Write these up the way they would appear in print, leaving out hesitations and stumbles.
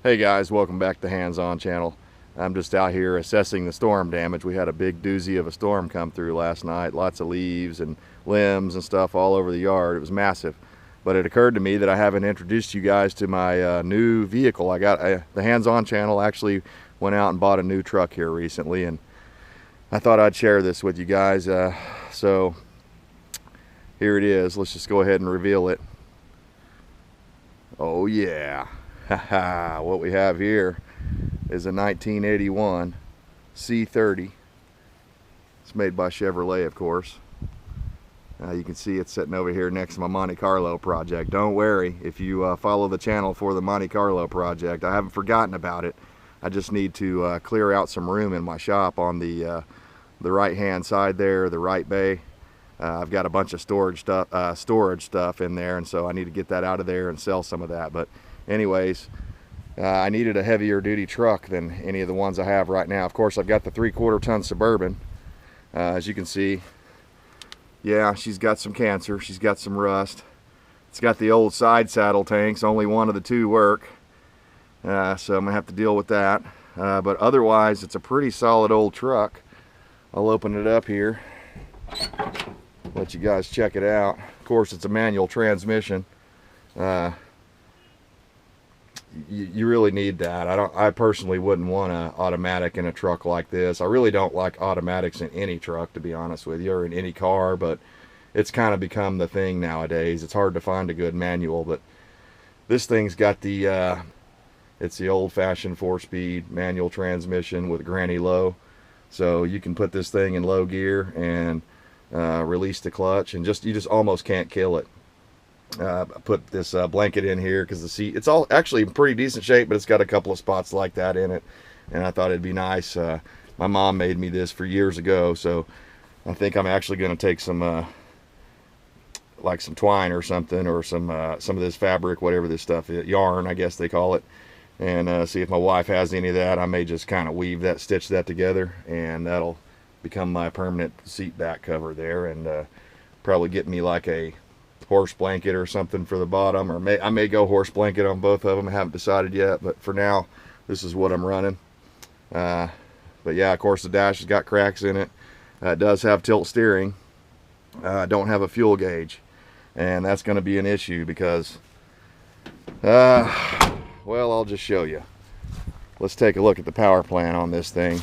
Hey guys, welcome back to Hands On channel. I'm just out here assessing the storm damage. We had a big doozy of a storm come through last night. Lots of leaves and limbs and stuff all over the yard. It was massive. But it occurred to me that I haven't introduced you guys to my new vehicle. The Hands On channel actually went out and bought a new truck here recently, and I thought I'd share this with you guys. So here it is. Let's just go ahead and reveal it. Oh yeah. What we have here is a 1981 C30. It's made by Chevrolet, of course. You can see it's sitting over here next to my Monte Carlo project. Don't worry if you follow the channel for the Monte Carlo project. I haven't forgotten about it. I just need to clear out some room in my shop on the right hand side there, the right bay. I've got a bunch of storage stuff in there, and so I need to get that out of there and sell some of that. But anyways, I needed a heavier duty truck than any of the ones I have right now. Of course, I've got the 3/4 ton Suburban. As you can see, yeah, she's got some cancer. She's got some rust. It's got the old side saddle tanks. Only one of the two work. So I'm gonna have to deal with that. But otherwise, it's a pretty solid old truck. I'll open it up here, let you guys check it out. Of course, it's a manual transmission. You really need that. I personally wouldn't want an automatic in a truck like this. I really don't like automatics in any truck, to be honest with you, or in any car, but it's kind of become the thing nowadays. It's hard to find a good manual, but this thing's got the it's the old-fashioned 4-speed manual transmission with granny low. So you can put this thing in low gear and release the clutch, and you just almost can't kill it. I put this blanket in here because the seat, it's all actually in pretty decent shape, but it's got a couple of spots like that in it, and I thought it'd be nice. My mom made me this for years ago, so I think I'm actually going to take some like some twine or something, or some of this fabric, whatever this stuff is, yarn I guess they call it, and see if my wife has any of that. I may just kind of stitch that together, and that'll become my permanent seat back cover there, and probably get me like a horse blanket or something for the bottom, or I may go horse blanket on both of them. I haven't decided yet, but for now this is what I'm running. But yeah, of course the dash has got cracks in it. It does have tilt steering. I don't have a fuel gauge, and that's going to be an issue because well, I'll just show you. Let's take a look at the power plant on this thing.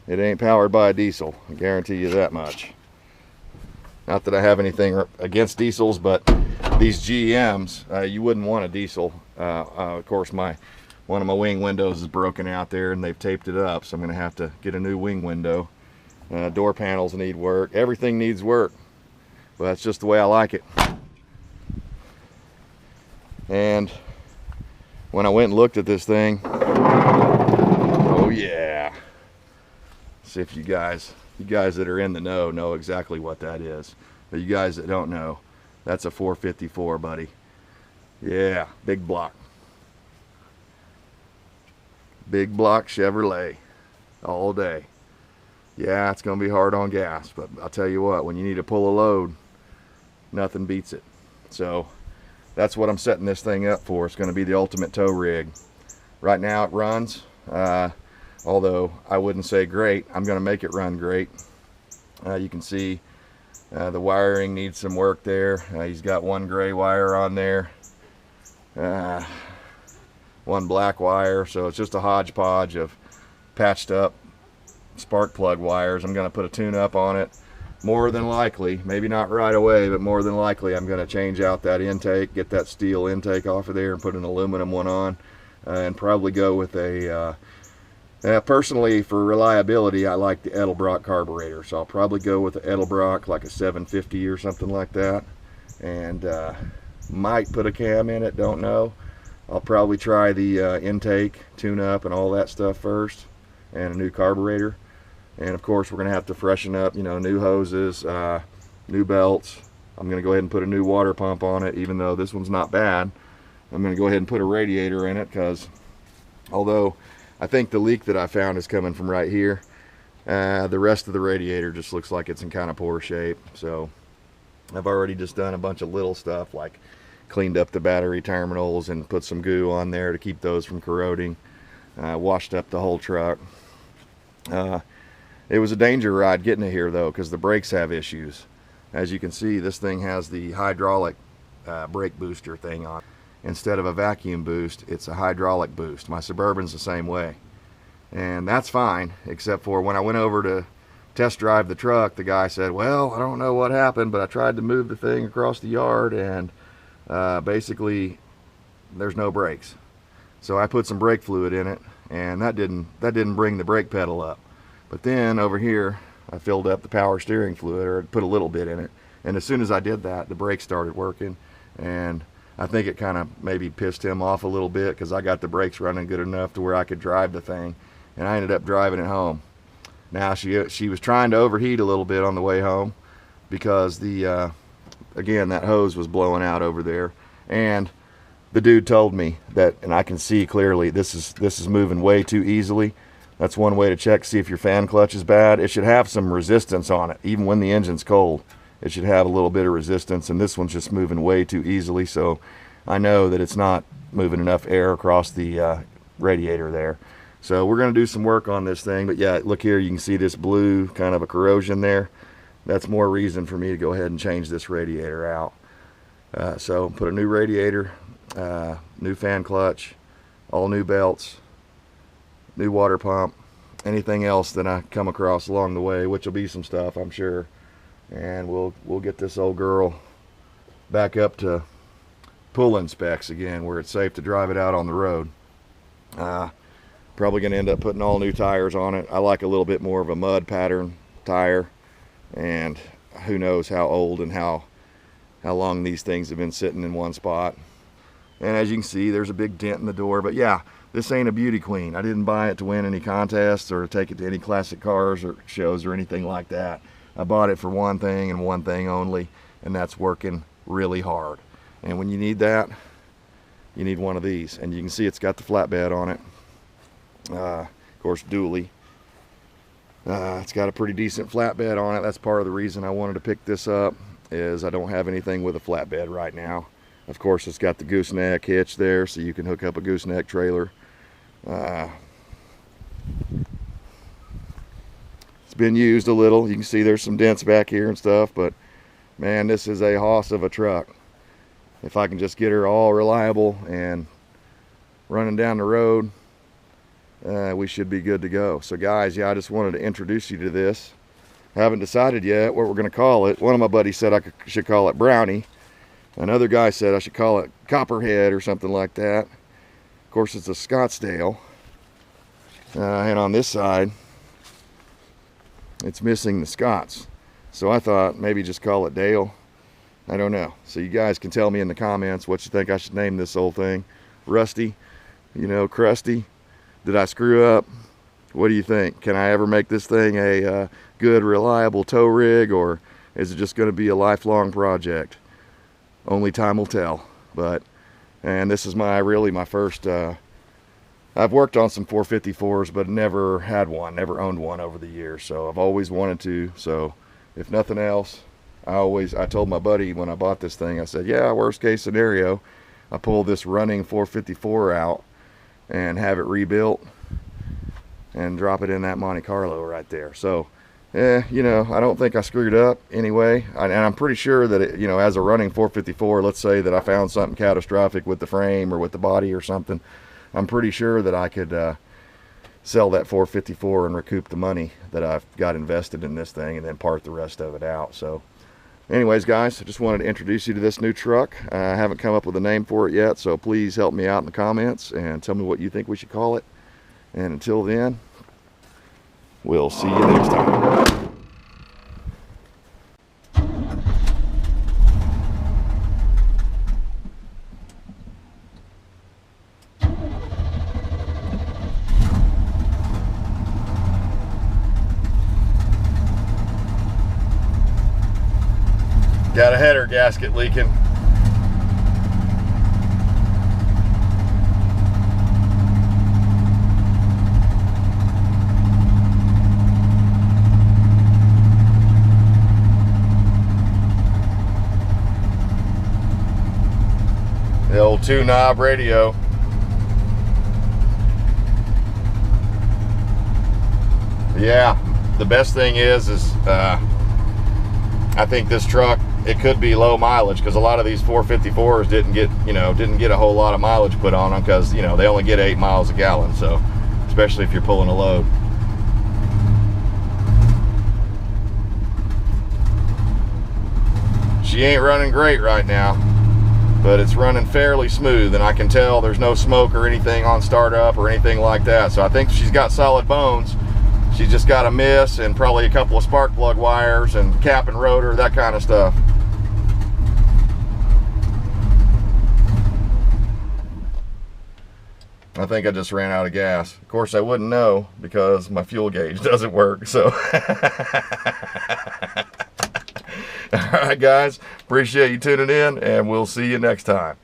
It ain't powered by a diesel, I guarantee you that much. Not that I have anything against diesels, but these GMs, you wouldn't want a diesel. Of course, one of my wing windows is broken out there, and they've taped it up, so I'm going to have to get a new wing window. Door panels need work. Everything needs work, but that's just the way I like it. And when I went and looked at this thing, oh yeah. See if you guys that are in the know exactly what that is. But you guys that don't know, that's a 454, buddy. Yeah, big block. Big block Chevrolet all day. Yeah, it's going to be hard on gas, but I'll tell you what, when you need to pull a load, nothing beats it. So that's what I'm setting this thing up for. It's going to be the ultimate tow rig. Right now it runs, although I wouldn't say great. I'm going to make it run great. You can see the wiring needs some work there. He's got one gray wire on there, one black wire, so it's just a hodgepodge of patched up spark plug wires. I'm going to put a tune-up on it. More than likely, maybe not right away, but more than likely I'm going to change out that intake, get that steel intake off of there and put an aluminum one on, and probably go with a personally, for reliability, I like the Edelbrock carburetor, so I'll probably go with the Edelbrock, like a 750 or something like that, and might put a cam in it, don't know. I'll probably try the intake, tune-up, and all that stuff first, and a new carburetor. And of course, we're going to have to freshen up, new hoses, new belts. I'm going to go ahead and put a new water pump on it, even though this one's not bad. I'm going to go ahead and put a radiator in it, because although I think the leak that I found is coming from right here, the rest of the radiator just looks like it's in kind of poor shape. So I've already just done a bunch of little stuff like cleaned up the battery terminals and put some goo on there to keep those from corroding. Washed up the whole truck. It was a danger ride getting it here though, because the brakes have issues. As you can see, this thing has the hydraulic brake booster thing on. Instead of a vacuum boost, it's a hydraulic boost. My Suburban's the same way. And that's fine, except for when I went over to test drive the truck, the guy said, well, I don't know what happened, but I tried to move the thing across the yard and basically there's no brakes. So I put some brake fluid in it, and that didn't bring the brake pedal up. But then over here, I filled up the power steering fluid, or put a little bit in it, and as soon as I did that, the brakes started working. And I think it kind of maybe pissed him off a little bit, because I got the brakes running good enough to where I could drive the thing, and I ended up driving it home. Now she was trying to overheat a little bit on the way home, because the again, that hose was blowing out over there, and the dude told me that, and I can see clearly, this is moving way too easily. That's one way to check, see if your fan clutch is bad. It should have some resistance on it, even when the engine's cold. It should have a little bit of resistance, and this one's just moving way too easily, so I know that it's not moving enough air across the radiator there. So we're going to do some work on this thing. But yeah, look here, you can see this blue kind of a corrosion there. That's more reason for me to go ahead and change this radiator out. So put a new radiator, new fan clutch, all new belts, new water pump, anything else that I come across along the way, which will be some stuff, I'm sure. And we'll get this old girl back up to pulling specs again, where it's safe to drive it out on the road. Probably going to end up putting all new tires on it. I like a little bit more of a mud pattern tire, and who knows how old and how long these things have been sitting in one spot. And as you can see, there's a big dent in the door. But yeah, this ain't a beauty queen. I didn't buy it to win any contests or to take it to any classic cars or shows or anything like that. I bought it for one thing and one thing only, and that's working really hard. And when you need that, you need one of these. And you can see it's got the flatbed on it. Of course, dually. It's got a pretty decent flatbed on it. That's part of the reason I wanted to pick this up, is I don't have anything with a flatbed right now. Of course, it's got the gooseneck hitch there, so you can hook up a gooseneck trailer. It's been used a little. You can see there's some dents back here and stuff, but man, this is a hoss of a truck. If I can just get her all reliable and running down the road, we should be good to go. So guys, yeah, I just wanted to introduce you to this. I haven't decided yet what we're going to call it. One of my buddies said I should call it Brownie. Another guy said I should call it Copperhead or something like that. Of course, it's a Scottsdale. And on this side, it's missing the Scots. So I thought maybe just call it Dale. I don't know. So you guys can tell me in the comments what you think I should name this old thing. Rusty, you know, Crusty. Did I screw up? What do you think? Can I ever make this thing a good, reliable tow rig, or is it just going to be a lifelong project? Only time will tell. And this is really my first. I've worked on some 454s, but never had one, never owned one over the years. So I've always wanted to. So if nothing else, I told my buddy when I bought this thing, I said, yeah, worst case scenario, I pull this running 454 out and have it rebuilt and drop it in that Monte Carlo right there. So you know, I don't think I screwed up anyway. And I'm pretty sure that it, you know, as a running 454, let's say that I found something catastrophic with the frame or with the body or something, I'm pretty sure that I could sell that 454 and recoup the money that I've got invested in this thing, and then part the rest of it out. So anyways, guys, I just wanted to introduce you to this new truck. I haven't come up with a name for it yet, so please help me out in the comments and tell me what you think we should call it. And until then, we'll see you next time. Got a header gasket leaking. The old 2-knob radio. Yeah, the best thing is I think this truck, it could be low mileage, because a lot of these 454s didn't get a whole lot of mileage put on them, because they only get 8 miles a gallon. So especially if you're pulling a load. She ain't running great right now, but it's running fairly smooth, and I can tell there's no smoke or anything on startup or anything like that. So I think she's got solid bones. She's just got a miss and probably a couple of spark plug wires and cap and rotor, that kind of stuff. I think I just ran out of gas. Of course I wouldn't know because my fuel gauge doesn't work, so. Alright guys, appreciate you tuning in, and we'll see you next time.